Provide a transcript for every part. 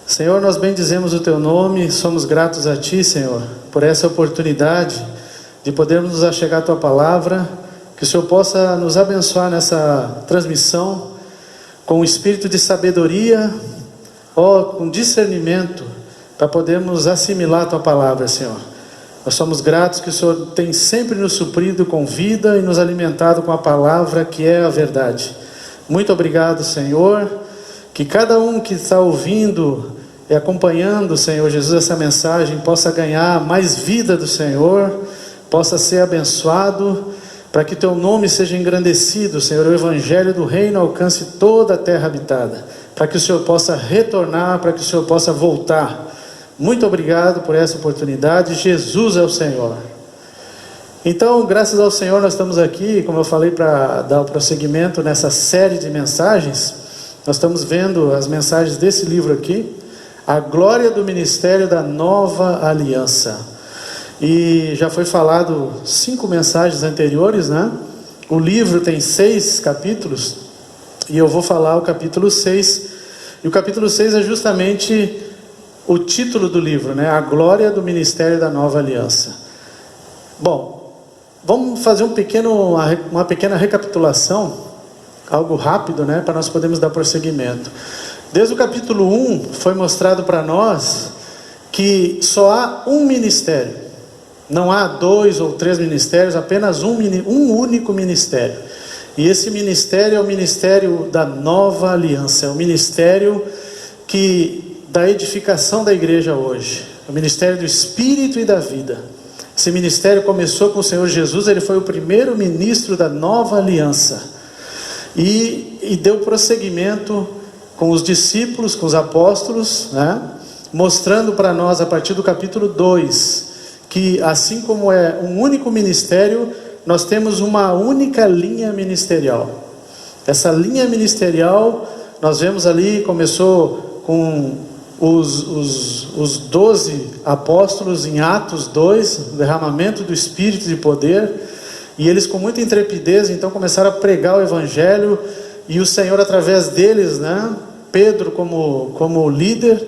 Senhor, nós bendizemos o Teu nome, somos gratos a Ti, Senhor, por essa oportunidade de podermos nos achegar à Tua palavra, que o Senhor possa nos abençoar nessa transmissão, com o espírito de sabedoria, com discernimento, para podermos assimilar a Tua palavra, Senhor. Nós somos gratos que o Senhor tem sempre nos suprido com vida e nos alimentado com a palavra que é a verdade. Muito obrigado, Senhor, que cada um que está ouvindo e acompanhando, Senhor Jesus, essa mensagem, possa ganhar mais vida do Senhor, possa ser abençoado, para que Teu nome seja engrandecido, Senhor, o Evangelho do Reino alcance toda a terra habitada, para que o Senhor possa retornar, para que o Senhor possa voltar. Muito obrigado por essa oportunidade. Jesus é o Senhor. Então, graças ao Senhor, nós estamos aqui, como eu falei, para dar o prosseguimento nessa série de mensagens. Nós estamos vendo as mensagens desse livro aqui, A Glória do Ministério da Nova Aliança. E já foi falado 5 mensagens anteriores, né? O livro tem 6 capítulos, e eu vou falar o capítulo 6. E o capítulo 6 é justamente o título do livro, né? A Glória do Ministério da Nova Aliança. Bom, vamos fazer uma pequena recapitulação, algo rápido, né? Para nós podermos dar prosseguimento. Desde o capítulo 1 foi mostrado para nós que só há um ministério. Não há 2 ou 3 ministérios, apenas um único ministério. E esse ministério é o ministério da nova aliança, é o ministério da edificação da igreja hoje, o ministério do Espírito e da vida. Esse ministério começou com o Senhor Jesus, ele foi o primeiro ministro da nova aliança, e deu prosseguimento com os discípulos, com os apóstolos, né? Mostrando para nós a partir do capítulo 2, que assim como é um único ministério, nós temos uma única linha ministerial. Essa linha ministerial, nós vemos ali, começou com os 12 apóstolos em Atos 2, o derramamento do Espírito de poder, e eles com muita intrepidez, então começaram a pregar o Evangelho, e o Senhor através deles, né? Pedro como líder,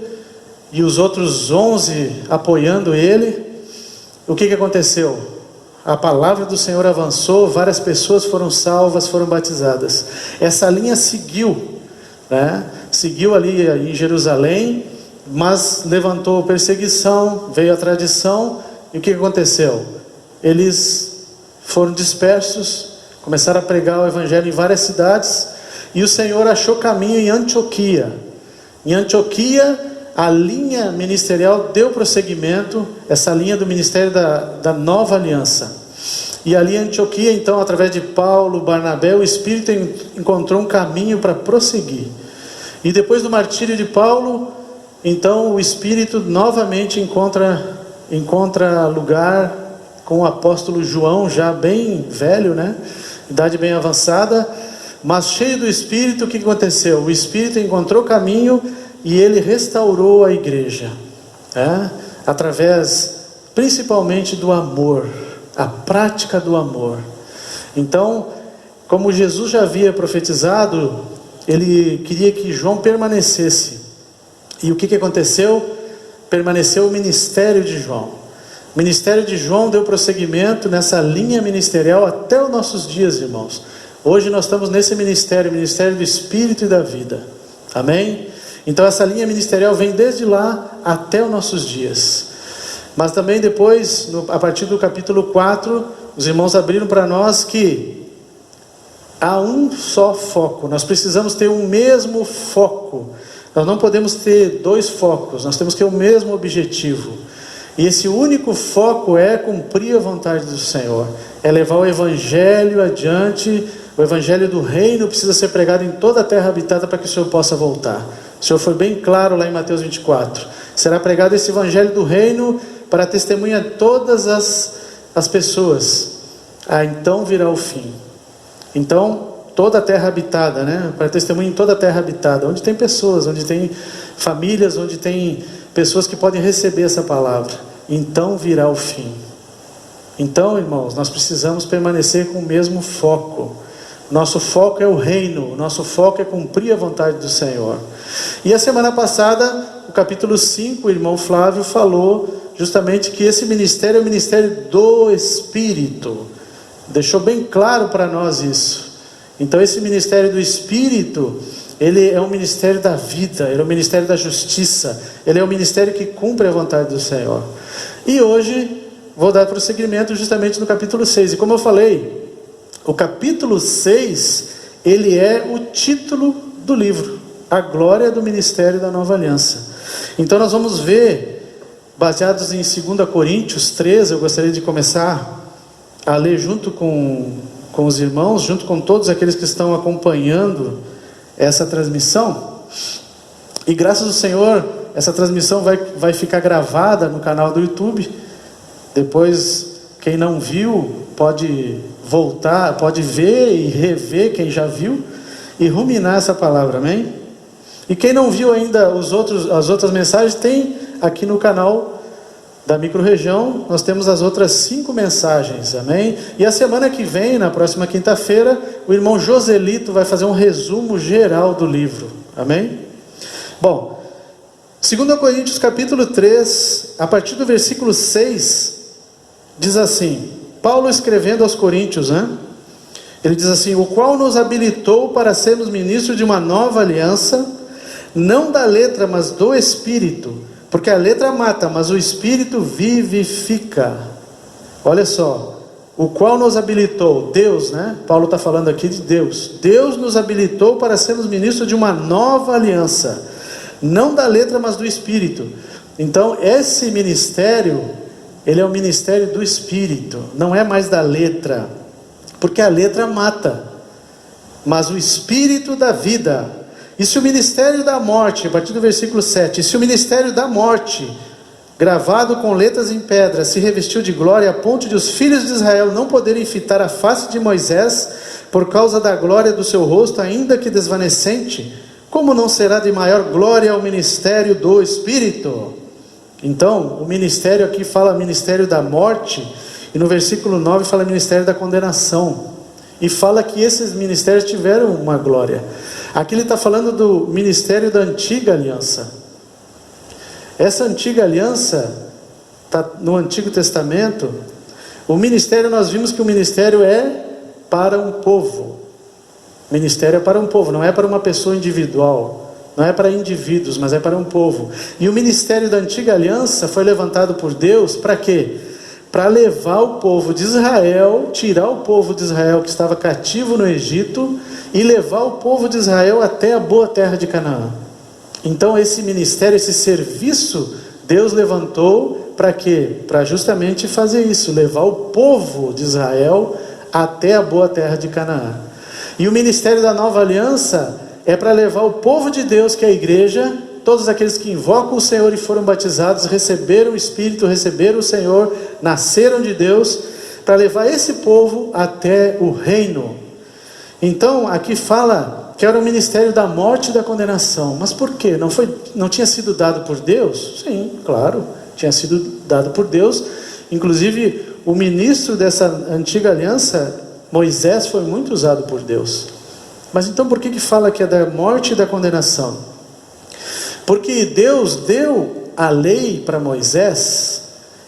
e os outros 11 apoiando ele. O que aconteceu? A palavra do Senhor avançou, várias pessoas foram salvas, foram batizadas. Essa linha seguiu, né? Seguiu ali em Jerusalém, mas levantou perseguição, veio a tradição, e o que aconteceu? Eles foram dispersos, começaram a pregar o Evangelho em várias cidades, e o Senhor achou caminho em Antioquia. Em Antioquia, a linha ministerial deu prosseguimento, essa linha do ministério da nova aliança. E ali em Antioquia, então, através de Paulo, Barnabé, o Espírito encontrou um caminho para prosseguir. E depois do martírio de Paulo, então o Espírito novamente encontra lugar com o apóstolo João, já bem velho, né? Idade bem avançada, mas cheio do Espírito. O que aconteceu? O Espírito encontrou caminho e ele restaurou a igreja, através principalmente do amor, a prática do amor. Então, como Jesus já havia profetizado, ele queria que João permanecesse. E o que aconteceu? Permaneceu o ministério de João. O ministério de João deu prosseguimento nessa linha ministerial até os nossos dias, irmãos. Hoje nós estamos nesse ministério, o ministério do Espírito e da vida. Amém? Então essa linha ministerial vem desde lá até os nossos dias. Mas também depois, a partir do capítulo 4, os irmãos abriram para nós que há um só foco. Nós precisamos ter um mesmo foco. Nós não podemos ter 2 focos, nós temos que ter o mesmo objetivo. E esse único foco é cumprir a vontade do Senhor, é levar o Evangelho adiante. O Evangelho do Reino precisa ser pregado em toda a terra habitada para que o Senhor possa voltar. O Senhor foi bem claro lá em Mateus 24. Será pregado esse Evangelho do Reino para testemunhar todas as pessoas. Então virá o fim. Então, toda a terra habitada, né? Para testemunhar em toda a terra habitada, onde tem pessoas, onde tem famílias, onde tem pessoas que podem receber essa palavra. Então virá o fim. Então, irmãos, nós precisamos permanecer com o mesmo foco. Nosso foco é o reino, nosso foco é cumprir a vontade do Senhor. E a semana passada, o capítulo 5, o irmão Flávio falou justamente que esse ministério é o ministério do Espírito. Deixou bem claro para nós isso. Então esse ministério do Espírito, ele é um ministério da vida, ele é um ministério da justiça, ele é um ministério que cumpre a vontade do Senhor. E hoje vou dar prosseguimento justamente no capítulo 6. E como eu falei, o capítulo 6, ele é o título do livro, a glória do ministério da nova aliança. Então nós vamos ver, baseados em 2 Coríntios 13, eu gostaria de começar a ler junto com os irmãos, junto com todos aqueles que estão acompanhando essa transmissão. E graças ao Senhor, essa transmissão vai ficar gravada no canal do YouTube. Depois, quem não viu, pode voltar, pode ver e rever quem já viu e ruminar essa palavra, amém? E quem não viu ainda as outras mensagens, tem aqui no canal da Micro-Região, nós temos as outras 5 mensagens, amém? E a semana que vem, na próxima quinta-feira, o irmão Joselito vai fazer um resumo geral do livro, amém? Bom, 2 Coríntios capítulo 3, a partir do versículo 6, diz assim, Paulo escrevendo aos Coríntios, né? Ele diz assim: o qual nos habilitou para sermos ministros de uma nova aliança, não da letra, mas do Espírito, porque a letra mata, mas o Espírito vivifica. Olha só, o qual nos habilitou, Deus, né? Paulo está falando aqui de Deus. Deus nos habilitou para sermos ministros de uma nova aliança, não da letra, mas do Espírito. Então esse ministério, ele é o ministério do Espírito, não é mais da letra, porque a letra mata, mas o Espírito dá vida. E se o ministério da morte, a partir do versículo 7, se o ministério da morte, gravado com letras em pedra, se revestiu de glória a ponto de os filhos de Israel não poderem fitar a face de Moisés, por causa da glória do seu rosto, ainda que desvanecente, como não será de maior glória o ministério do Espírito? Então, o ministério aqui fala ministério da morte, e no versículo 9 fala ministério da condenação, e fala que esses ministérios tiveram uma glória. Aqui ele está falando do ministério da antiga aliança. Essa antiga aliança, está no Antigo Testamento. O ministério, nós vimos que o ministério é para um povo. O ministério é para um povo, não é para uma pessoa individual. Não é para indivíduos, mas é para um povo. E o ministério da antiga aliança foi levantado por Deus para quê? Para levar o povo de Israel, tirar o povo de Israel que estava cativo no Egito e levar o povo de Israel até a boa terra de Canaã. Então esse ministério, esse serviço, Deus levantou para quê? Para justamente fazer isso, levar o povo de Israel até a boa terra de Canaã. E o ministério da nova aliança é para levar o povo de Deus, que é a igreja, todos aqueles que invocam o Senhor e foram batizados, receberam o Espírito, receberam o Senhor, nasceram de Deus, para levar esse povo até o reino. Então aqui fala que era o ministério da morte e da condenação. Mas por quê? Não tinha sido dado por Deus? Sim, claro, tinha sido dado por Deus. Inclusive o ministro dessa antiga aliança, Moisés, foi muito usado por Deus. Mas então por que fala que é da morte e da condenação? Porque Deus deu a lei para Moisés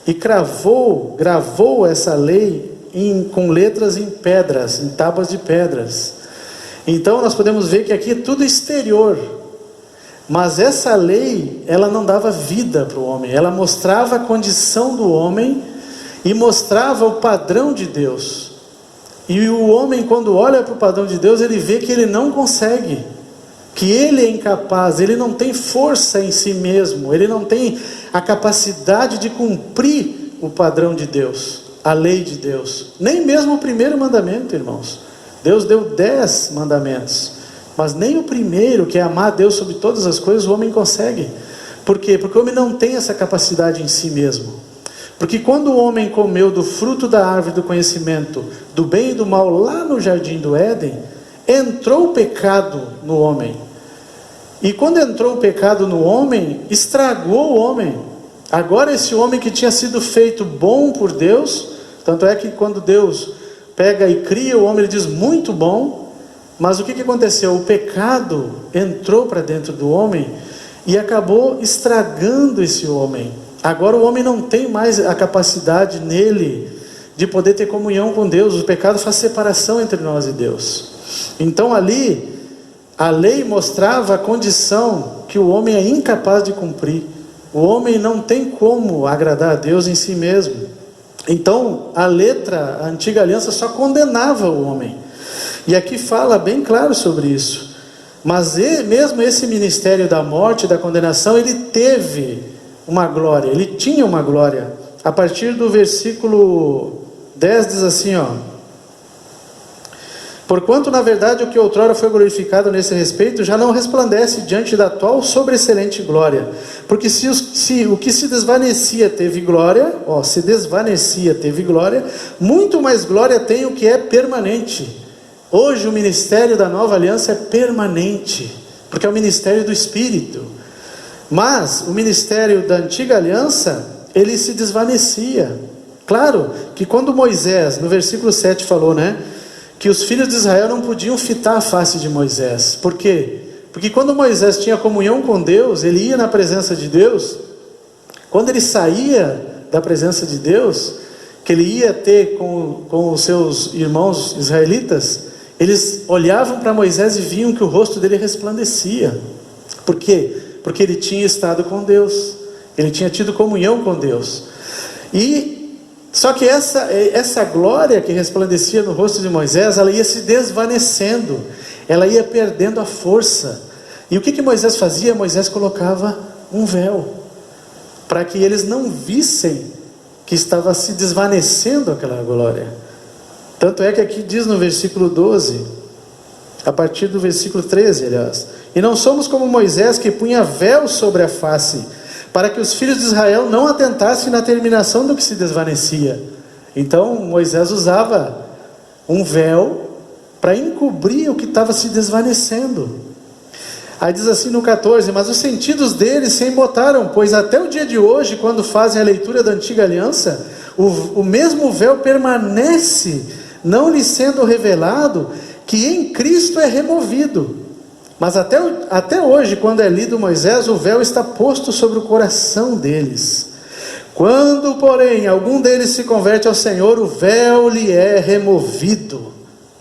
e gravou essa lei com letras em pedras, em tábuas de pedras. Então nós podemos ver que aqui é tudo exterior. Mas essa lei, ela não dava vida para o homem. Ela mostrava a condição do homem e mostrava o padrão de Deus. E o homem, quando olha para o padrão de Deus, ele vê que ele não consegue, que ele é incapaz, ele não tem força em si mesmo, ele não tem a capacidade de cumprir o padrão de Deus, a lei de Deus. Nem mesmo o primeiro mandamento, irmãos. Deus deu 10 mandamentos, mas nem o primeiro, que é amar a Deus sobre todas as coisas, o homem consegue. Por quê? Porque o homem não tem essa capacidade em si mesmo. Porque quando o homem comeu do fruto da árvore do conhecimento do bem e do mal lá no jardim do Éden, entrou o pecado no homem. E quando entrou o pecado no homem, estragou o homem. Agora esse homem que tinha sido feito bom por Deus, tanto é que quando Deus pega e cria o homem, ele diz muito bom. Mas o que aconteceu? O pecado entrou para dentro do homem e acabou estragando esse homem. Agora o homem não tem mais a capacidade nele de poder ter comunhão com Deus. O pecado faz separação entre nós e Deus. Então ali, a lei mostrava a condição que o homem é incapaz de cumprir. O homem não tem como agradar a Deus em si mesmo. Então a letra, a antiga aliança só condenava o homem. E aqui fala bem claro sobre isso. Mas mesmo esse ministério da morte, da condenação, ele teve uma glória, ele tinha uma glória. A partir do versículo 10 diz assim, porquanto na verdade o que outrora foi glorificado nesse respeito já não resplandece diante da atual sobreexcelente glória. Porque se o que se desvanecia teve glória, muito mais glória tem o que é permanente. Hoje o ministério da nova aliança é permanente, porque é o ministério do Espírito. Mas o ministério da antiga aliança, ele se desvanecia. Claro que quando Moisés, no versículo 7 falou, que os filhos de Israel não podiam fitar a face de Moisés. Por quê? Porque quando Moisés tinha comunhão com Deus, ele ia na presença de Deus. Quando ele saía da presença de Deus, que ele ia ter com os seus irmãos israelitas, eles olhavam para Moisés e viam que o rosto dele resplandecia. Por quê? Porque ele tinha estado com Deus, ele tinha tido comunhão com Deus. Só que essa glória que resplandecia no rosto de Moisés, ela ia se desvanecendo, ela ia perdendo a força. E o que Moisés fazia? Moisés colocava um véu, para que eles não vissem que estava se desvanecendo aquela glória. Tanto é que aqui diz no versículo 12, a partir do versículo 13, aliás, e não somos como Moisés, que punha véu sobre a face, para que os filhos de Israel não atentassem na terminação do que se desvanecia. Então Moisés usava um véu para encobrir o que estava se desvanecendo. Aí diz assim no 14, mas os sentidos deles se embotaram, pois até o dia de hoje, quando fazem a leitura da antiga aliança, o mesmo véu permanece, não lhe sendo revelado que em Cristo é removido. Mas até hoje, quando é lido Moisés, o véu está posto sobre o coração deles. Quando, porém, algum deles se converte ao Senhor, o véu lhe é removido.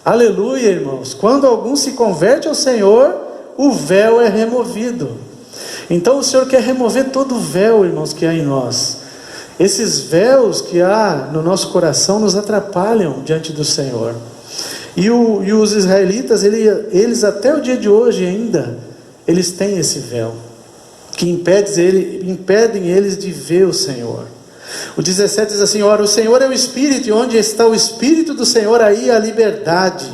Aleluia, irmãos. Quando algum se converte ao Senhor, o véu é removido. Então o Senhor quer remover todo o véu, irmãos, que há em nós. Esses véus que há no nosso coração nos atrapalham diante do Senhor. E os israelitas, eles até o dia de hoje ainda, eles têm esse véu, que impedem eles de ver o Senhor. O 17 diz assim, ora, o Senhor é o Espírito, e onde está o Espírito do Senhor, aí há liberdade.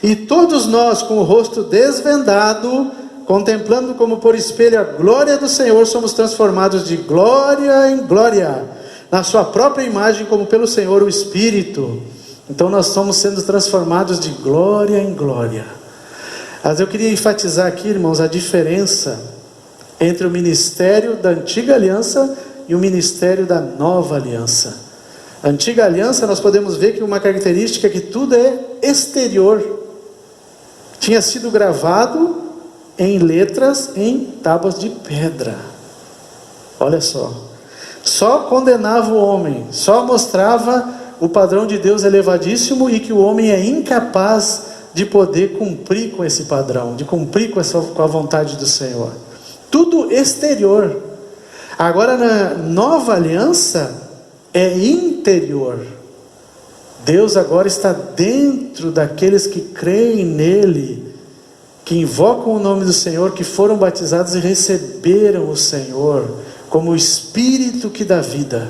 E todos nós, com o rosto desvendado, contemplando como por espelho a glória do Senhor, somos transformados de glória em glória, na sua própria imagem, como pelo Senhor o Espírito. Então nós estamos sendo transformados de glória em glória. Mas eu queria enfatizar aqui, irmãos, a diferença entre o ministério da antiga aliança e o ministério da nova aliança. A antiga aliança, nós podemos ver que uma característica é que tudo é exterior. Tinha sido gravado em letras em tábuas de pedra. Olha só condenava o homem, só mostrava o padrão de Deus elevadíssimo e que o homem é incapaz de poder cumprir com esse padrão, de cumprir com a vontade do Senhor. Tudo exterior. Agora na nova aliança é interior. Deus agora está dentro daqueles que creem nele, que invocam o nome do Senhor, que foram batizados e receberam o Senhor como o Espírito que dá vida.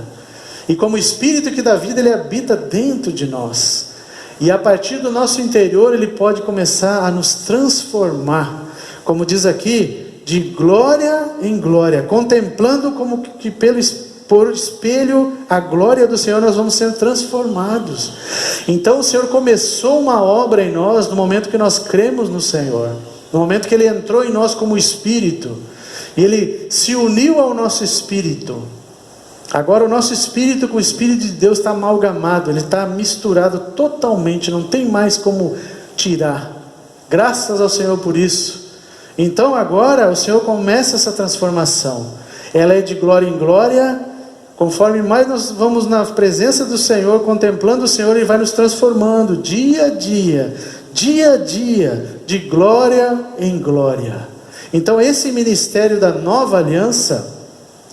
E como o Espírito que dá vida, ele habita dentro de nós. E a partir do nosso interior, ele pode começar a nos transformar, como diz aqui, de glória em glória, contemplando como que por espelho a glória do Senhor, nós vamos sendo transformados. Então o Senhor começou uma obra em nós no momento que nós cremos no Senhor, no momento que ele entrou em nós como Espírito, e ele se uniu ao nosso espírito. Agora o nosso espírito com o Espírito de Deus está amalgamado, ele está misturado totalmente, não tem mais como tirar. Graças ao Senhor por isso. Então agora o Senhor começa essa transformação. Ela é de glória em glória. Conforme mais nós vamos na presença do Senhor, contemplando o Senhor, Ele vai nos transformando dia a dia, de glória em glória. Então esse ministério da nova aliança,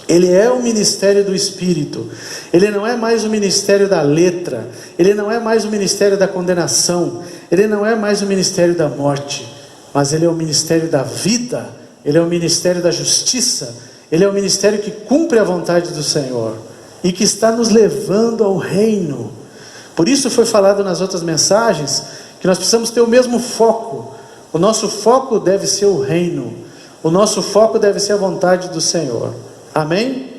ele é o ministério do Espírito. Ele não é mais o ministério da letra. Ele não é mais o ministério da condenação. Ele não é mais o ministério da morte. Mas ele é o ministério da vida. Ele é o ministério da justiça. Ele é o ministério que cumpre a vontade do Senhor e que está nos levando ao reino. Por isso foi falado nas outras mensagens que nós precisamos ter o mesmo foco. O nosso foco deve ser o reino. O nosso foco deve ser a vontade do Senhor. Amém?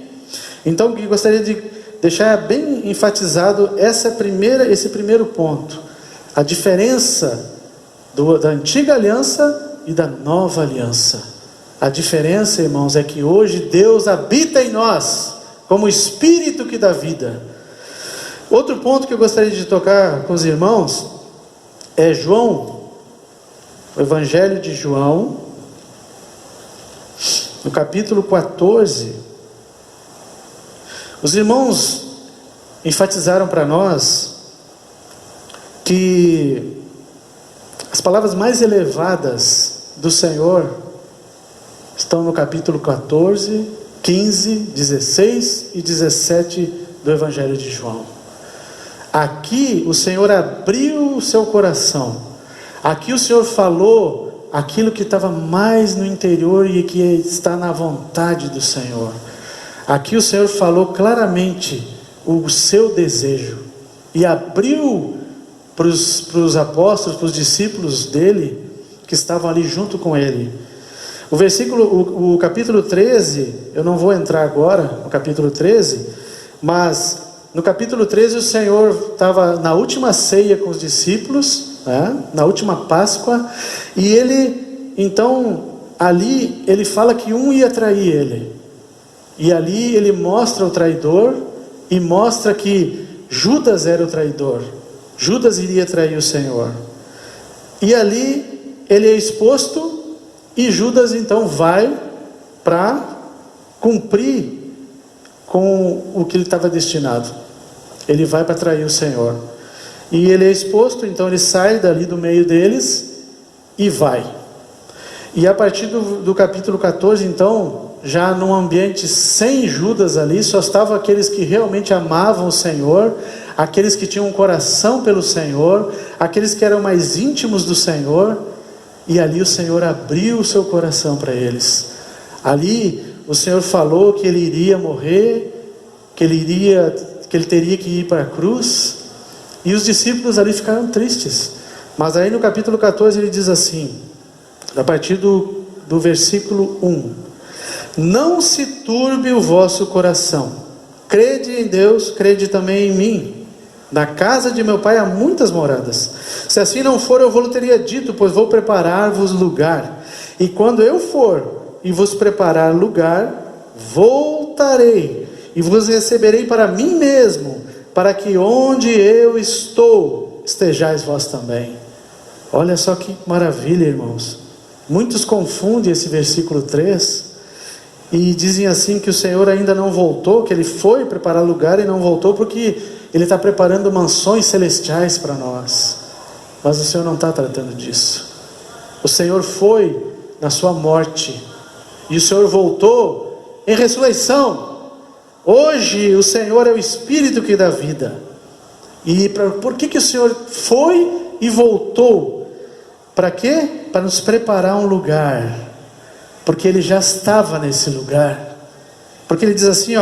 Então eu gostaria de deixar bem enfatizado esse primeiro ponto. A diferença da antiga aliança e da nova aliança. A diferença, irmãos, é que hoje Deus habita em nós como o Espírito que dá vida. Outro ponto que eu gostaria de tocar com os irmãos é João, o Evangelho de João, no capítulo 14. Os irmãos enfatizaram para nós que as palavras mais elevadas do Senhor estão no capítulo 14, 15, 16 e 17 do Evangelho de João. Aqui o Senhor abriu o seu coração. Aqui o Senhor falou aquilo que estava mais no interior e que está na vontade do Senhor. Aqui o Senhor falou claramente o seu desejo e abriu para os apóstolos, para os discípulos dele que estavam ali junto com ele. O capítulo 13, eu não vou entrar agora no capítulo 13, mas no capítulo 13 o Senhor estava na última ceia com os discípulos, na última Páscoa, e ele, então, ali ele fala que um ia trair ele, e ali ele mostra o traidor, e mostra que Judas era o traidor, Judas iria trair o Senhor, e ali ele é exposto, e Judas então vai para cumprir com o que ele estava destinado. Ele vai para trair o Senhor. E ele é exposto, então ele sai dali do meio deles e vai. E a partir do capítulo 14, então, já num ambiente sem Judas ali, só estavam aqueles que realmente amavam o Senhor, aqueles que tinham um coração pelo Senhor, aqueles que eram mais íntimos do Senhor. E ali o Senhor abriu o seu coração para eles. Ali o Senhor falou que ele iria morrer, que ele teria que ir para a cruz. E os discípulos ali ficaram tristes. Mas aí no capítulo 14 ele diz assim, a partir do versículo 1: Não se turbe o vosso coração. Crede em Deus, crede também em mim. Na casa de meu pai há muitas moradas. Se assim não for, eu vou teria dito, pois vou preparar-vos lugar. E quando eu for e vos preparar lugar, voltarei e vos receberei para mim mesmo, para que onde eu estou, estejais vós também. Olha só que maravilha, irmãos. Muitos confundem esse versículo 3 e dizem assim que o Senhor ainda não voltou, que Ele foi preparar lugar e não voltou porque Ele está preparando mansões celestiais para nós. Mas o Senhor não está tratando disso. O Senhor foi na sua morte e o Senhor voltou em ressurreição. Hoje o Senhor é o Espírito que dá vida. E por que o Senhor foi e voltou? Para quê? Para nos preparar um lugar. Porque Ele já estava nesse lugar. Porque Ele diz assim,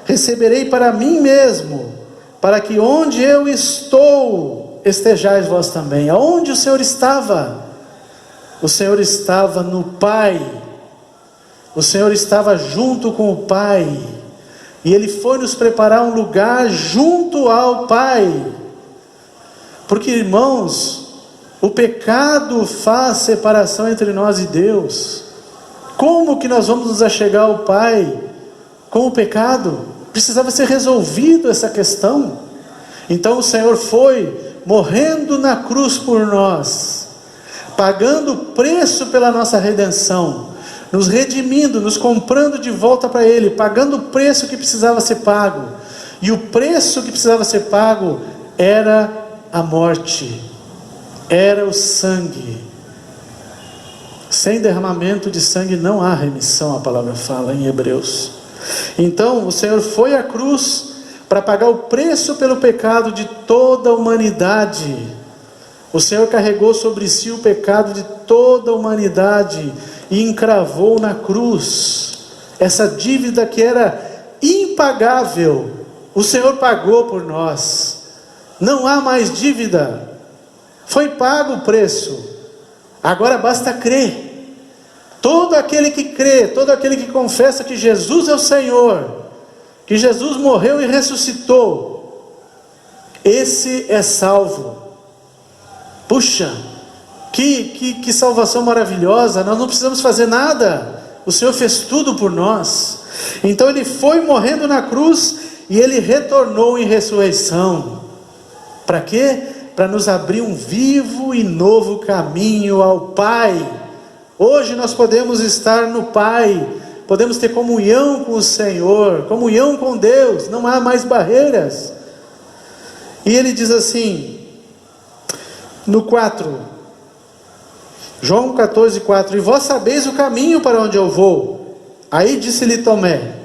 receberei para mim mesmo, para que onde eu estou, estejais vós também. Aonde o Senhor estava? O Senhor estava no Pai. O Senhor estava junto com o Pai. E Ele foi nos preparar um lugar junto ao Pai. Porque, irmãos, o pecado faz separação entre nós e Deus. Como que nós vamos nos achegar ao Pai com o pecado? Precisava ser resolvido essa questão. Então o Senhor foi morrendo na cruz por nós, pagando o preço pela nossa redenção, nos redimindo, nos comprando de volta para Ele, pagando o preço que precisava ser pago. E o preço que precisava ser pago era a morte, era o sangue. Sem derramamento de sangue não há remissão, a palavra fala em Hebreus. Então o Senhor foi à cruz para pagar o preço pelo pecado de toda a humanidade. O Senhor carregou sobre si o pecado de toda a humanidade e encravou na cruz essa dívida que era impagável. O Senhor pagou por nós. Não há mais dívida. Foi pago o preço. Agora basta crer. Todo aquele que crê, todo aquele que confessa que Jesus é o Senhor, que Jesus morreu e ressuscitou, esse é salvo. Puxa, que salvação maravilhosa. Nós não precisamos fazer nada, o Senhor fez tudo por nós. Então Ele foi morrendo na cruz e Ele retornou em ressurreição. Para quê? Para nos abrir um vivo e novo caminho ao Pai. Hoje nós podemos estar no Pai, podemos ter comunhão com o Senhor, comunhão com Deus, não há mais barreiras. E Ele diz assim, no 4, João 14, 4, e vós sabeis o caminho para onde eu vou. Aí disse-lhe Tomé,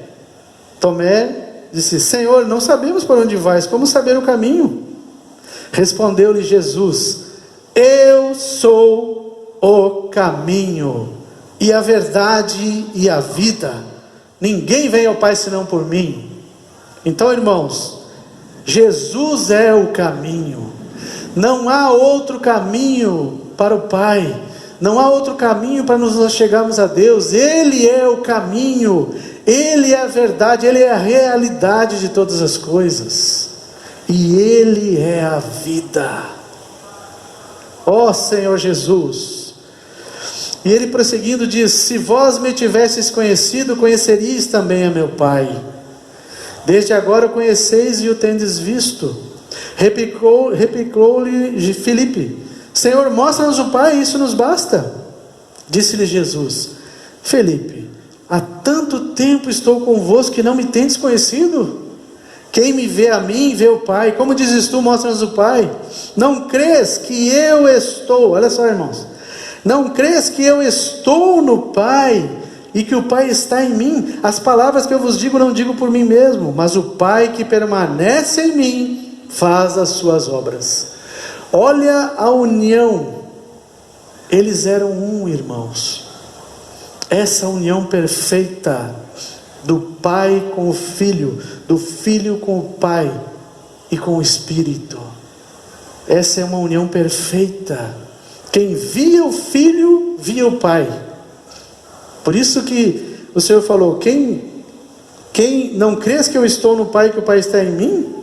disse, Senhor, não sabemos para onde vais, como saber o caminho? Respondeu-lhe Jesus, eu sou o caminho, e a verdade e a vida, ninguém vem ao Pai senão por mim. Então, irmãos, Jesus é o caminho, não há outro caminho para o Pai, não há outro caminho para nos chegarmos a Deus. Ele é o caminho, Ele é a verdade, Ele é a realidade de todas as coisas, e Ele é a vida. Ó Senhor Jesus. E Ele prosseguindo diz, se vós me tivesseis conhecido, conheceríeis também a meu Pai. Desde agora o conheceis e o tendes visto. Replicou-lhe Filipe, Senhor, mostra-nos o Pai, isso nos basta. Disse-lhe Jesus, Filipe, há tanto tempo estou convosco que não me tendes conhecido? Quem me vê a mim, vê o Pai. Como dizes tu, mostra-nos o Pai? Não crês que eu estou, olha só irmãos, não crês que eu estou no Pai e que o Pai está em mim? As palavras que eu vos digo não digo por mim mesmo, mas o Pai que permanece em mim faz as suas obras. Olha a união, eles eram um, irmãos, essa união perfeita do Pai com o Filho, do Filho com o Pai e com o Espírito. Essa é uma união perfeita. Quem via o Filho, via o Pai. Por isso que o Senhor falou, quem não crês que eu estou no Pai e que o Pai está em mim?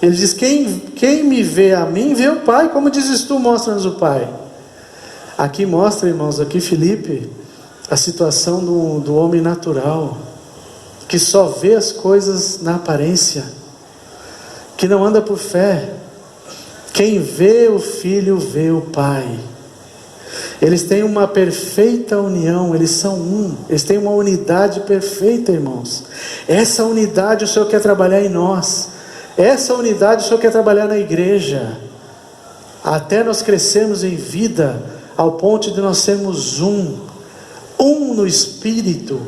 Ele diz, quem me vê a mim, vê o Pai. Como dizes tu, mostra-nos o Pai. Aqui mostra, irmãos, aqui Filipe, a situação do homem natural, que só vê as coisas na aparência, que não anda por fé. Quem vê o Filho, vê o Pai. Eles têm uma perfeita união, eles são um, eles têm uma unidade perfeita, irmãos. Essa unidade o Senhor quer trabalhar em nós. Essa unidade o Senhor quer trabalhar na igreja, até nós crescermos em vida, ao ponto de nós sermos um no Espírito,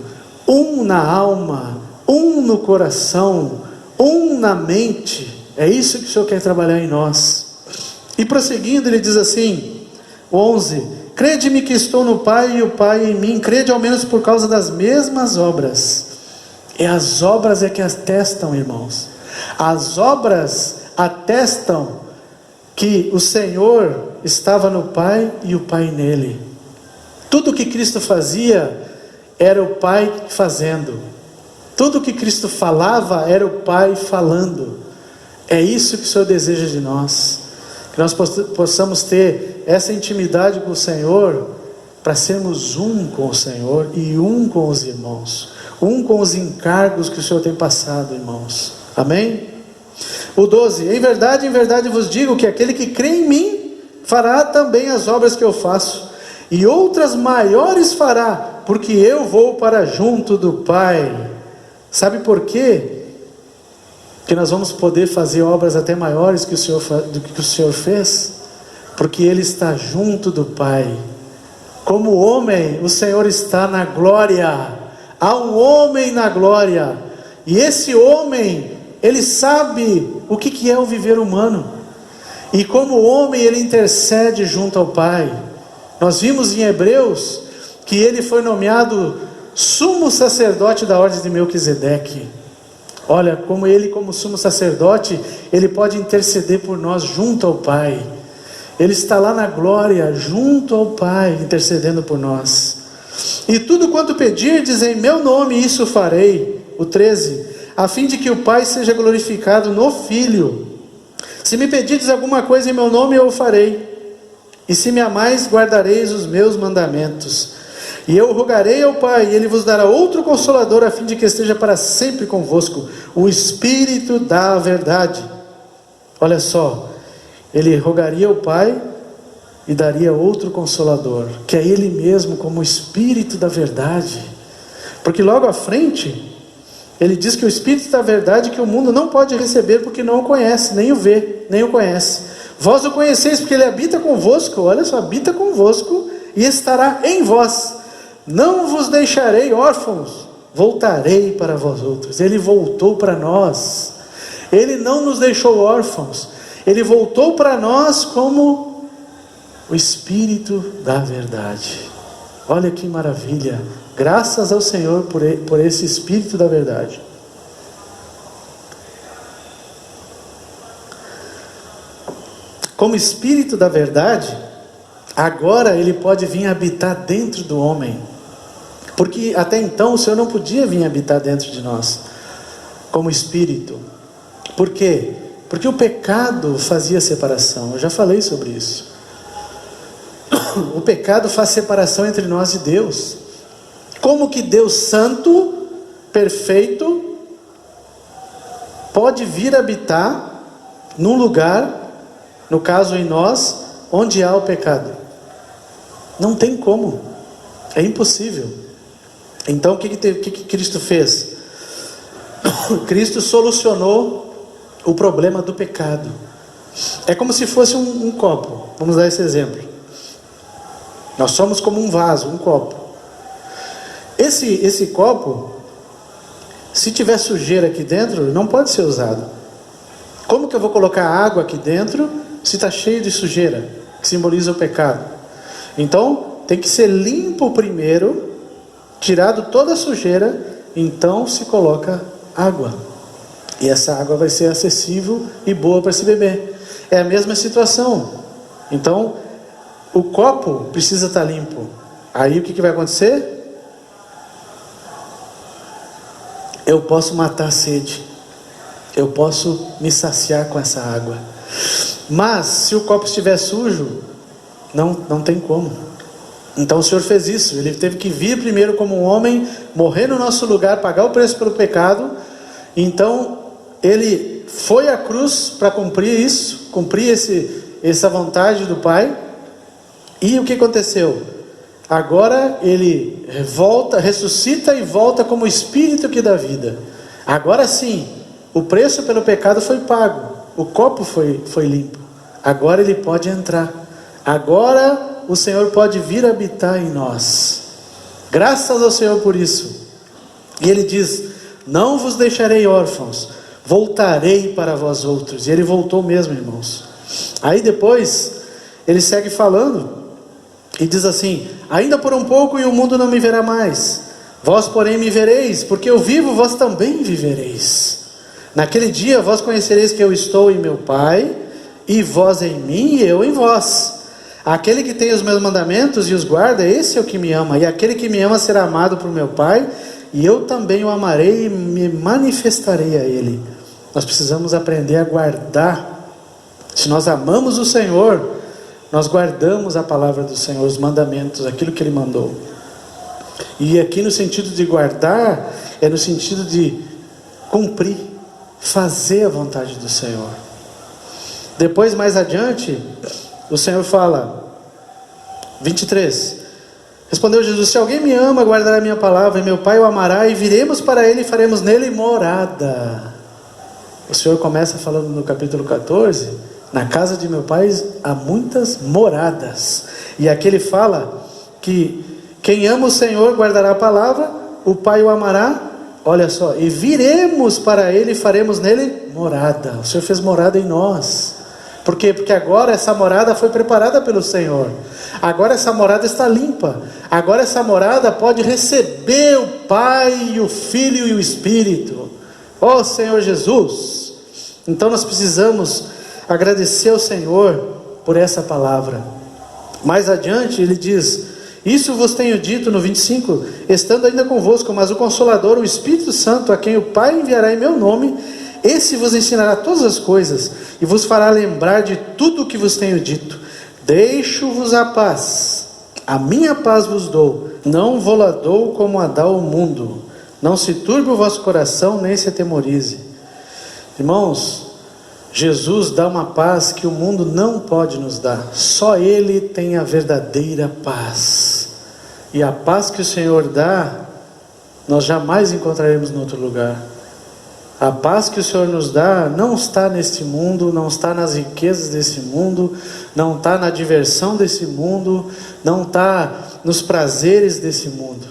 um na alma, um no coração, um na mente. É isso que o Senhor quer trabalhar em nós. E prosseguindo, ele diz assim, 11, crede-me que estou no Pai e o Pai em mim, crede ao menos por causa das mesmas obras. E as obras é que atestam, irmãos. As obras atestam que o Senhor estava no Pai e o Pai nele. Tudo que Cristo fazia era o Pai fazendo. Tudo que Cristo falava era o Pai falando. É isso que o Senhor deseja de nós, que nós possamos ter essa intimidade com o Senhor, para sermos um com o Senhor e um com os irmãos, um com os encargos que o Senhor tem passado, irmãos. Amém? O 12, em verdade vos digo que aquele que crê em mim, fará também as obras que eu faço, e outras maiores fará, porque eu vou para junto do Pai. Sabe por quê? Que nós vamos poder fazer obras até maiores do que o Senhor fez? Porque Ele está junto do Pai. Como homem, o Senhor está na glória. Há um homem na glória, e esse homem, ele sabe o que é o viver humano, e como homem ele intercede junto ao Pai. Nós vimos em Hebreus que ele foi nomeado sumo sacerdote da ordem de Melquisedeque. Olha, como sumo sacerdote, ele pode interceder por nós junto ao Pai. Ele está lá na glória, junto ao Pai, intercedendo por nós. E tudo quanto pedirdes em meu nome, isso farei. O 13, a fim de que o Pai seja glorificado no Filho. Se me pedirdes alguma coisa em meu nome, eu o farei. E se me amais, guardareis os meus mandamentos. E eu rogarei ao Pai, e Ele vos dará outro Consolador, a fim de que esteja para sempre convosco, o Espírito da verdade. Olha só, Ele rogaria ao Pai e daria outro Consolador, que é Ele mesmo como o Espírito da verdade. Porque logo à frente, Ele diz que o Espírito da verdade que o mundo não pode receber, porque não o conhece, nem o vê, nem o conhece. Vós o conheceis porque Ele habita convosco, olha só, habita convosco e estará em vós. Não vos deixarei órfãos, voltarei para vós outros. Ele voltou para nós, Ele não nos deixou órfãos, Ele voltou para nós como o Espírito da verdade. Olha que maravilha, graças ao Senhor por esse Espírito da verdade. Como Espírito da verdade, agora Ele pode vir habitar dentro do homem, porque até então o Senhor não podia vir habitar dentro de nós, como Espírito. Por quê? Porque o pecado fazia separação, eu já falei sobre isso. O pecado faz separação entre nós e Deus. Como que Deus santo, perfeito, pode vir habitar num lugar, no caso em nós, onde há o pecado? Não tem como, é impossível. Então o que Cristo fez? Cristo solucionou o problema do pecado. É como se fosse um copo, vamos dar esse exemplo. Nós somos como um vaso, um copo. Esse copo, se tiver sujeira aqui dentro, não pode ser usado. Como que eu vou colocar água aqui dentro se está cheio de sujeira, que simboliza o pecado? Então tem que ser limpo primeiro, tirado toda a sujeira, então se coloca água, e essa água vai ser acessível e boa para se beber. É a mesma situação. Então o copo precisa estar limpo. Aí o que vai acontecer? Eu posso matar a sede, eu posso me saciar com essa água. Mas se o copo estiver sujo, não tem como. Então o Senhor fez isso. Ele teve que vir primeiro como um homem, morrer no nosso lugar, pagar o preço pelo pecado. Então Ele foi à cruz para cumprir isso, cumprir essa vontade do Pai. E o que aconteceu? Agora Ele volta, ressuscita e volta como o Espírito que dá vida. Agora sim, o preço pelo pecado foi pago, o copo foi limpo. Agora Ele pode entrar. Agora o Senhor pode vir habitar em nós. Graças ao Senhor por isso. E Ele diz: não vos deixarei órfãos, voltarei para vós outros. E Ele voltou mesmo, irmãos. Aí depois Ele segue falando e diz assim: ainda por um pouco e o mundo não me verá mais, vós porém me vereis, porque eu vivo, vós também vivereis. Naquele dia vós conhecereis que eu estou em meu Pai, e vós em mim e eu em vós. Aquele que tem os meus mandamentos e os guarda, esse é o que me ama, e aquele que me ama será amado por meu Pai, e eu também o amarei e me manifestarei a Ele. Nós precisamos aprender a guardar. Se nós amamos o Senhor, nós guardamos a palavra do Senhor, os mandamentos, aquilo que Ele mandou. E aqui no sentido de guardar, é no sentido de cumprir, fazer a vontade do Senhor. Depois, mais adiante, o Senhor fala, 23, respondeu Jesus: se alguém me ama, guardará a minha palavra, e meu Pai o amará, e viremos para ele e faremos nele morada. O Senhor começa falando no capítulo 14, na casa de meu Pai há muitas moradas. E aqui ele fala que quem ama o Senhor guardará a palavra, o Pai o amará, olha só, e viremos para ele e faremos nele morada. O Senhor fez morada em nós. Por quê? Porque agora essa morada foi preparada pelo Senhor. Agora essa morada está limpa. Agora essa morada pode receber o Pai, o Filho e o Espírito. Ó Senhor Jesus. Então nós precisamos agradecer ao Senhor por essa palavra. Mais adiante ele diz: isso vos tenho dito no 25, estando ainda convosco, mas o Consolador, o Espírito Santo, a quem o Pai enviará em meu nome, esse vos ensinará todas as coisas, e vos fará lembrar de tudo o que vos tenho dito. Deixo-vos a paz, a minha paz vos dou, não vou-la dou como a dá o mundo. Não se turbe o vosso coração, nem se atemorize. Irmãos, Jesus dá uma paz que o mundo não pode nos dar. Só Ele tem a verdadeira paz. E a paz que o Senhor dá, nós jamais encontraremos em outro lugar. A paz que o Senhor nos dá não está neste mundo, não está nas riquezas desse mundo, não está na diversão desse mundo, não está nos prazeres desse mundo.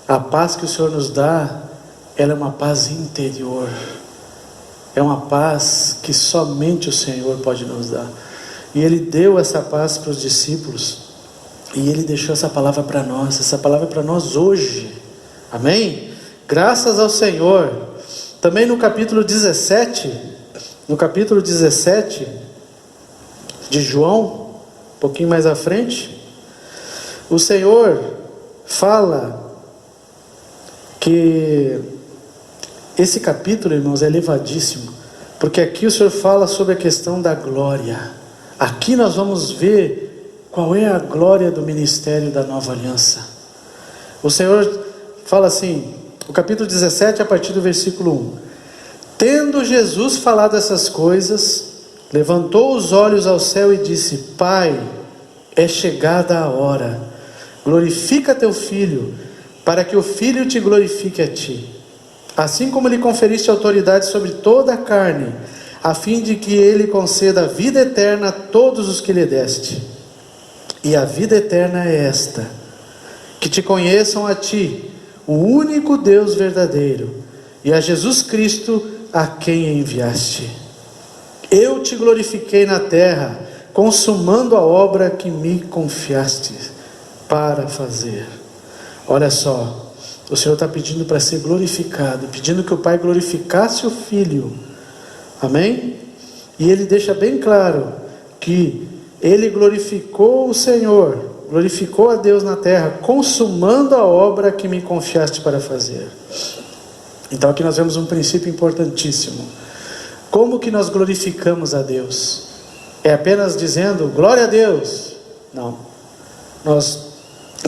A paz que o Senhor nos dá, ela é uma paz interior. É uma paz que somente o Senhor pode nos dar. E Ele deu essa paz para os discípulos. E Ele deixou essa palavra para nós. Essa palavra é para nós hoje. Amém? Graças ao Senhor. Também no capítulo 17. No capítulo 17 de João, um pouquinho mais à frente, o Senhor fala que esse capítulo, irmãos, é elevadíssimo, porque aqui o Senhor fala sobre a questão da glória. Aqui nós vamos ver qual é a glória do ministério da nova aliança. O Senhor fala assim, o capítulo 17, a partir do versículo 1: tendo Jesus falado essas coisas, levantou os olhos ao céu e disse: Pai, é chegada a hora, glorifica teu Filho, para que o Filho te glorifique a ti. Assim como lhe conferiste autoridade sobre toda a carne, a fim de que ele conceda a vida eterna a todos os que lhe deste. E a vida eterna é esta: que te conheçam a ti, o único Deus verdadeiro, e a Jesus Cristo, a quem enviaste. Eu te glorifiquei na terra, consumando a obra que me confiaste para fazer. Olha só, o Senhor está pedindo para ser glorificado, pedindo que o Pai glorificasse o Filho. Amém? E Ele deixa bem claro que Ele glorificou o Senhor, glorificou a Deus na terra, consumando a obra que me confiaste para fazer. Então aqui nós vemos um princípio importantíssimo. Como que nós glorificamos a Deus? É apenas dizendo glória a Deus? Não. Nós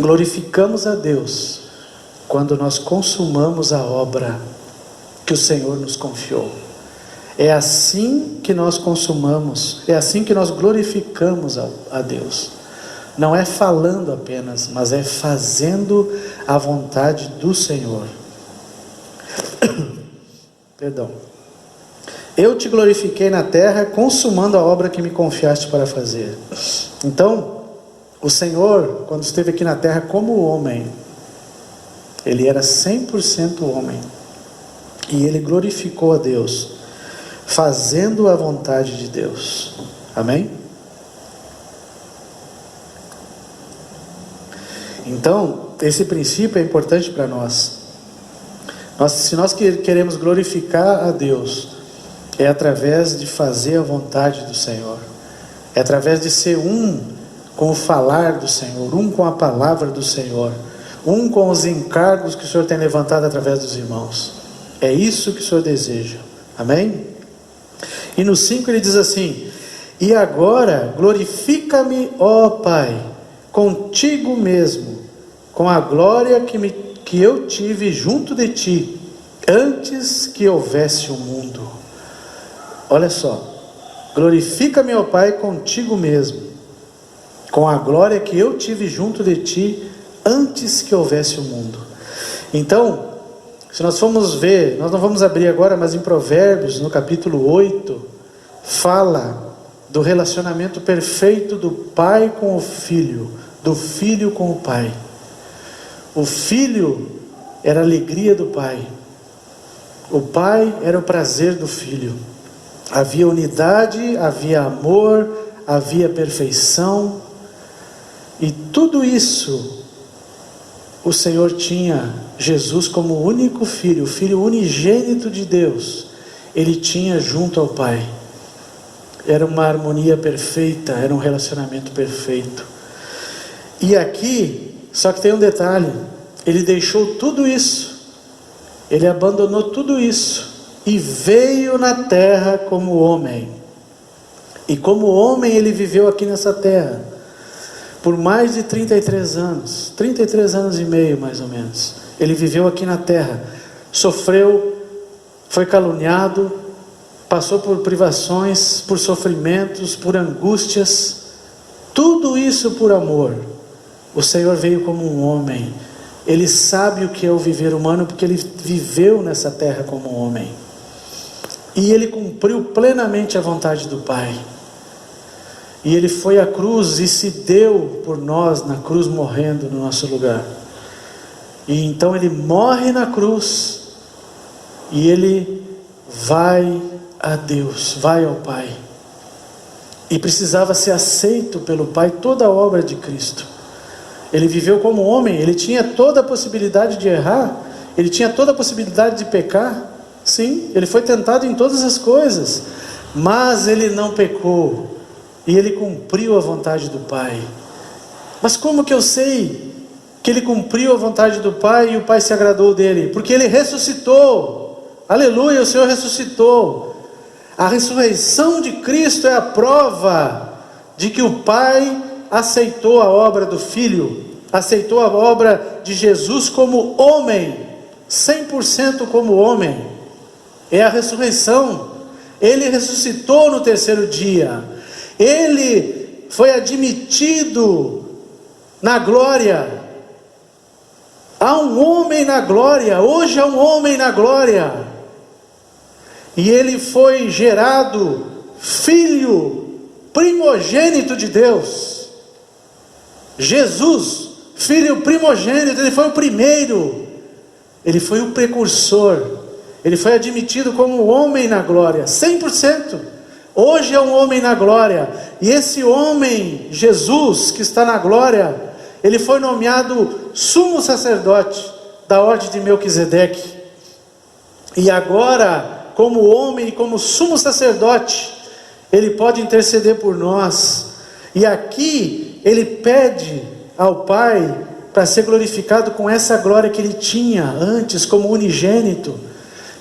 glorificamos a Deus quando nós consumamos a obra que o Senhor nos confiou. É assim que nós consumamos, é assim que nós glorificamos a Deus. Não é falando apenas, mas é fazendo a vontade do Senhor. Perdão. Eu te glorifiquei na terra, consumando a obra que me confiaste para fazer. Então, o Senhor, quando esteve aqui na terra como homem, Ele era 100% homem. E Ele glorificou a Deus, fazendo a vontade de Deus. Amém? Então, esse princípio é importante para nós. Se nós queremos glorificar a Deus, é através de fazer a vontade do Senhor. É através de ser um com o falar do Senhor, um com a palavra do Senhor, um com os encargos que o Senhor tem levantado através dos irmãos. É isso que o Senhor deseja. Amém? E no 5 ele diz assim: e agora glorifica-me, ó Pai, contigo mesmo, com a glória que eu tive junto de ti, antes que houvesse o mundo. Olha só, glorifica-me, ó Pai, contigo mesmo, com a glória que eu tive junto de ti, antes que houvesse o mundo. Então, se nós formos ver, nós não vamos abrir agora, mas em Provérbios, no capítulo 8, fala do relacionamento perfeito do pai com o filho, do filho com o pai. O filho era a alegria do pai, o pai era o prazer do filho. Havia unidade, havia amor, havia perfeição, e tudo isso o Senhor tinha Jesus como o único filho, o filho unigênito de Deus, ele tinha junto ao pai. Era uma harmonia perfeita, era um relacionamento perfeito. E aqui, só que tem um detalhe, ele deixou tudo isso, ele abandonou tudo isso, e veio na terra como homem. E como homem ele viveu aqui nessa terra, por mais de 33 anos, 33 anos e meio mais ou menos. Ele viveu aqui na terra, sofreu, foi caluniado, passou por privações, por sofrimentos, por angústias, tudo isso por amor. O Senhor veio como um homem, ele sabe o que é o viver humano, porque ele viveu nessa terra como um homem, e ele cumpriu plenamente a vontade do Pai, e ele foi à cruz e se deu por nós na cruz, morrendo no nosso lugar. E então ele morre na cruz, e ele vai a Deus, vai ao Pai, e precisava ser aceito pelo Pai toda a obra de Cristo. Ele viveu como homem, ele tinha toda a possibilidade de errar, ele tinha toda a possibilidade de pecar, sim, ele foi tentado em todas as coisas, mas ele não pecou, e ele cumpriu a vontade do Pai. Mas como que eu sei que ele cumpriu a vontade do Pai e o Pai se agradou dele? Porque ele ressuscitou, aleluia, o Senhor ressuscitou. A ressurreição de Cristo é a prova de que o Pai aceitou a obra do Filho, aceitou a obra de Jesus como homem, 100% como homem. É a ressurreição. Ele ressuscitou no terceiro dia, ele foi admitido na glória. Há um homem na glória, hoje há um homem na glória, e ele foi gerado filho primogênito de Deus. Jesus, filho primogênito, ele foi o primeiro, ele foi o precursor, ele foi admitido como homem na glória, 100%. Hoje é um homem na glória, e esse homem, Jesus, que está na glória, ele foi nomeado sumo sacerdote da ordem de Melquisedeque, e agora, como homem e como sumo sacerdote, ele pode interceder por nós. E aqui ele pede ao Pai para ser glorificado com essa glória que ele tinha antes como unigênito,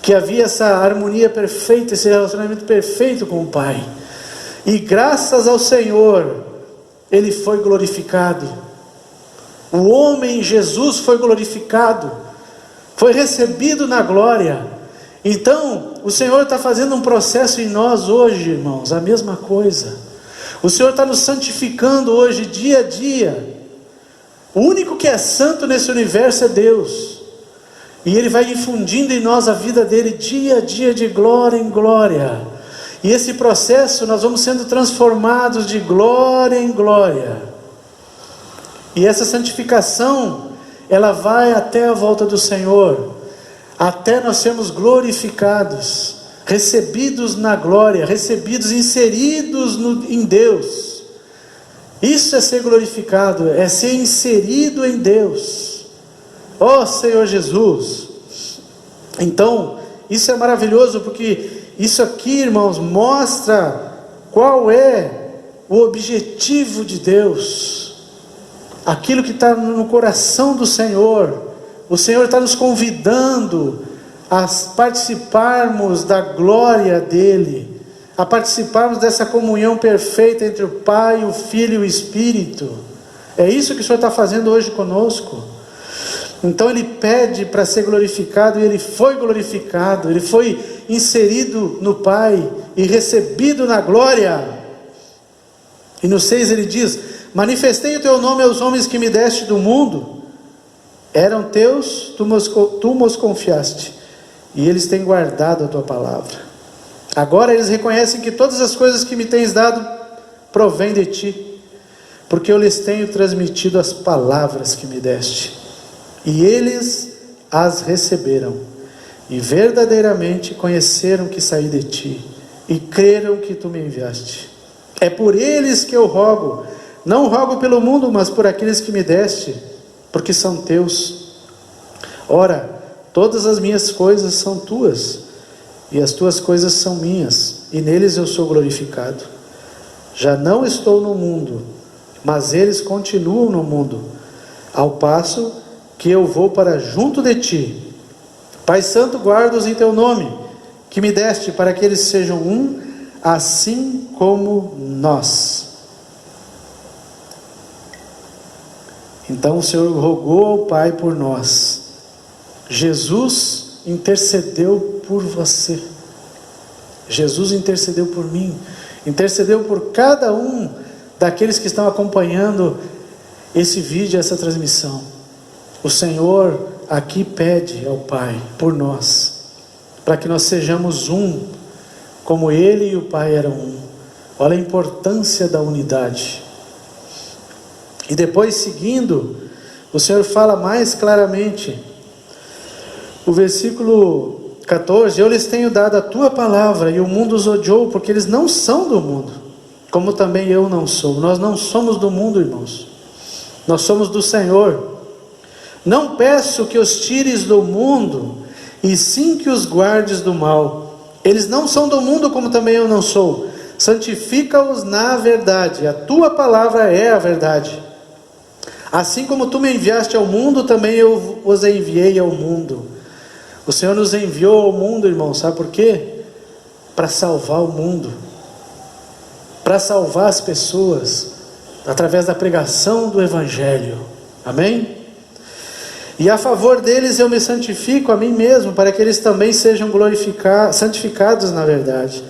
que havia essa harmonia perfeita, esse relacionamento perfeito com o Pai. E graças ao Senhor, ele foi glorificado. O homem Jesus foi glorificado, foi recebido na glória. Então, o Senhor está fazendo um processo em nós hoje, irmãos, a mesma coisa. O Senhor está nos santificando hoje, dia a dia. O único que é santo nesse universo é Deus. E Ele vai infundindo em nós a vida dEle, dia a dia, de glória em glória. E esse processo, nós vamos sendo transformados de glória em glória. E essa santificação, ela vai até a volta do Senhor, até nós sermos glorificados, recebidos na glória, recebidos, inseridos em Deus. Isso é ser glorificado, é ser inserido em Deus. Ó Senhor Jesus. Então, isso é maravilhoso, porque isso aqui, irmãos, mostra qual é o objetivo de Deus, aquilo que está no coração do Senhor. O Senhor está nos convidando a participarmos da glória dEle, a participarmos dessa comunhão perfeita entre o Pai, o Filho e o Espírito. É isso que o Senhor está fazendo hoje conosco. Então Ele pede para ser glorificado, e Ele foi glorificado, Ele foi inserido no Pai e recebido na glória. E no 6 Ele diz: Manifestei o teu nome aos homens que me deste do mundo. Eram teus, tu mos confiaste, e eles têm guardado a tua palavra. Agora eles reconhecem que todas as coisas que me tens dado provêm de ti, porque eu lhes tenho transmitido as palavras que me deste, e eles as receberam, e verdadeiramente conheceram que saí de ti, e creram que tu me enviaste. É por eles que eu rogo, não rogo pelo mundo, mas por aqueles que me deste, porque são teus. Ora, todas as minhas coisas são tuas, e as tuas coisas são minhas, e neles eu sou glorificado. Já não estou no mundo, mas eles continuam no mundo, ao passo que eu vou para junto de ti. Pai Santo, guarda-os em teu nome, que me deste, para que eles sejam um, assim como nós. Então o Senhor rogou ao Pai por nós. Jesus intercedeu por você. Jesus intercedeu por mim. Intercedeu por cada um daqueles que estão acompanhando esse vídeo, essa transmissão. O Senhor aqui pede ao Pai por nós, para que nós sejamos um, como Ele e o Pai eram um. Olha a importância da unidade. E depois, seguindo, o Senhor fala mais claramente. O versículo 14: eu lhes tenho dado a tua palavra, e o mundo os odiou, porque eles não são do mundo, como também eu não sou. Nós não somos do mundo, irmãos. Nós somos do Senhor. Não peço que os tires do mundo, e sim que os guardes do mal. Eles não são do mundo, como também eu não sou. Santifica-os na verdade. A tua palavra é a verdade. Assim como tu me enviaste ao mundo, também eu os enviei ao mundo. O Senhor nos enviou ao mundo, irmão, sabe por quê? Para salvar o mundo, para salvar as pessoas, através da pregação do Evangelho. Amém? E a favor deles eu me santifico a mim mesmo, para que eles também sejam santificados na verdade.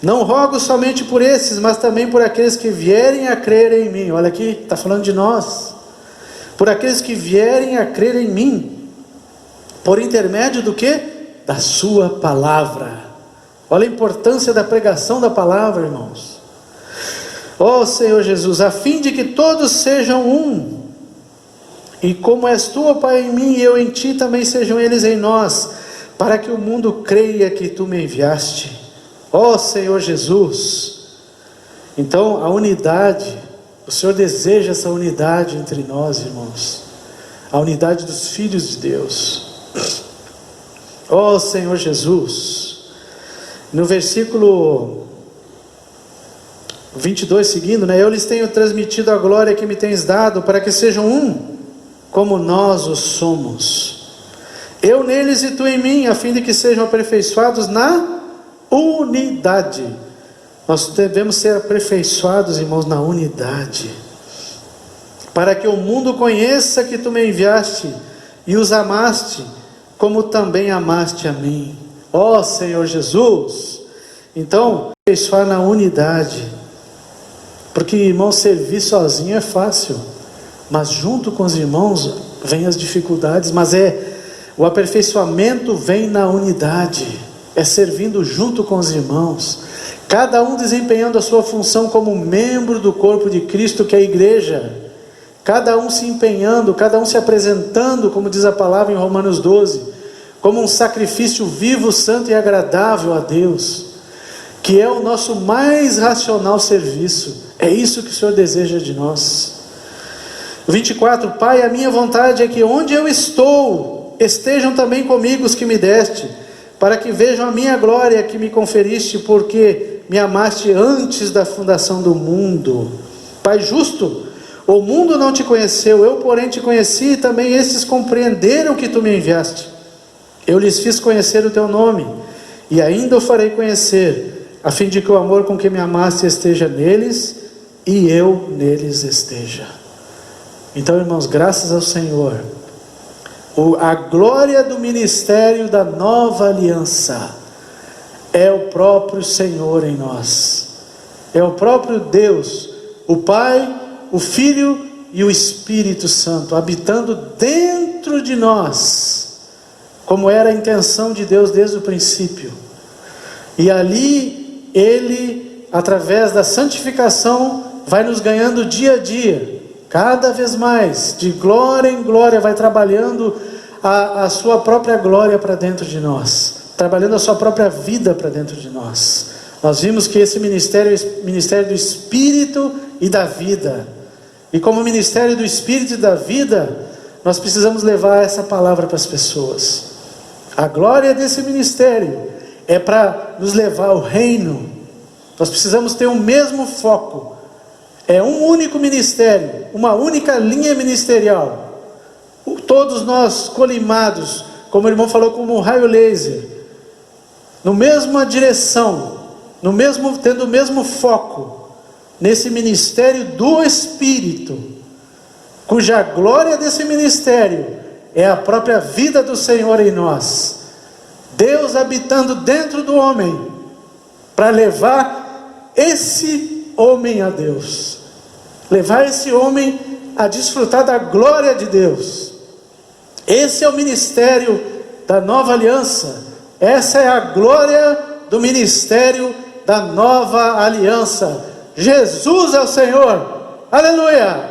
Não rogo somente por esses, mas também por aqueles que vierem a crer em mim. Olha aqui, está falando de nós. Por aqueles que vierem a crer em mim, por intermédio do quê? Da sua palavra. Olha a importância da pregação da palavra, irmãos. Ó Senhor Jesus, a fim de que todos sejam um, e como és tu, ó Pai, em mim, e eu em ti, também sejam eles em nós, para que o mundo creia que tu me enviaste. Ó Senhor Jesus. Então a unidade, o Senhor deseja essa unidade entre nós, irmãos, a unidade dos filhos de Deus. Ó Senhor Jesus. No versículo 22 seguindo, eu lhes tenho transmitido a glória que me tens dado, para que sejam um, como nós o somos. Eu neles e tu em mim, a fim de que sejam aperfeiçoados na unidade. Nós devemos ser aperfeiçoados, irmãos, na unidade, para que o mundo conheça que tu me enviaste e os amaste, como também amaste a mim. Ó Senhor Jesus. Então, aperfeiçoar na unidade, porque, irmão, servir sozinho é fácil, mas junto com os irmãos vem as dificuldades. Mas o aperfeiçoamento vem na unidade, é servindo junto com os irmãos, cada um desempenhando a sua função como membro do corpo de Cristo, que é a igreja. Cada um se empenhando, cada um se apresentando, como diz a palavra em Romanos 12, como um sacrifício vivo, santo e agradável a Deus, que é o nosso mais racional serviço. É isso que o Senhor deseja de nós. 24: Pai, a minha vontade é que onde eu estou, estejam também comigo os que me deste, para que vejam a minha glória que me conferiste, porque me amaste antes da fundação do mundo. Pai justo, o mundo não te conheceu, eu porém te conheci, e também estes compreenderam que tu me enviaste. Eu lhes fiz conhecer o teu nome, e ainda o farei conhecer, a fim de que o amor com que me amaste esteja neles, e eu neles esteja. Então, irmãos, graças ao Senhor, a glória do ministério da nova aliança é o próprio Senhor em nós, é o próprio Deus, o Pai, o Filho e o Espírito Santo, habitando dentro de nós, como era a intenção de Deus desde o princípio. E ali Ele, através da santificação, vai nos ganhando dia a dia, cada vez mais, de glória em glória, vai trabalhando a sua própria glória para dentro de nós, trabalhando a sua própria vida para dentro de nós. Nós vimos que esse ministério é o ministério do Espírito e da vida. E como ministério do Espírito e da vida, nós precisamos levar essa palavra para as pessoas. A glória desse ministério é para nos levar ao reino. Nós precisamos ter o mesmo foco. É um único ministério, uma única linha ministerial. Todos nós colimados, como o irmão falou, como um raio laser, no mesma direção, tendo o mesmo foco, nesse ministério do Espírito, cuja glória desse ministério é a própria vida do Senhor em nós. Deus habitando dentro do homem, para levar esse homem a Deus, levar esse homem a desfrutar da glória de Deus. Esse é o ministério da nova aliança. Essa é a glória do ministério da nova aliança. Jesus é o Senhor. Aleluia!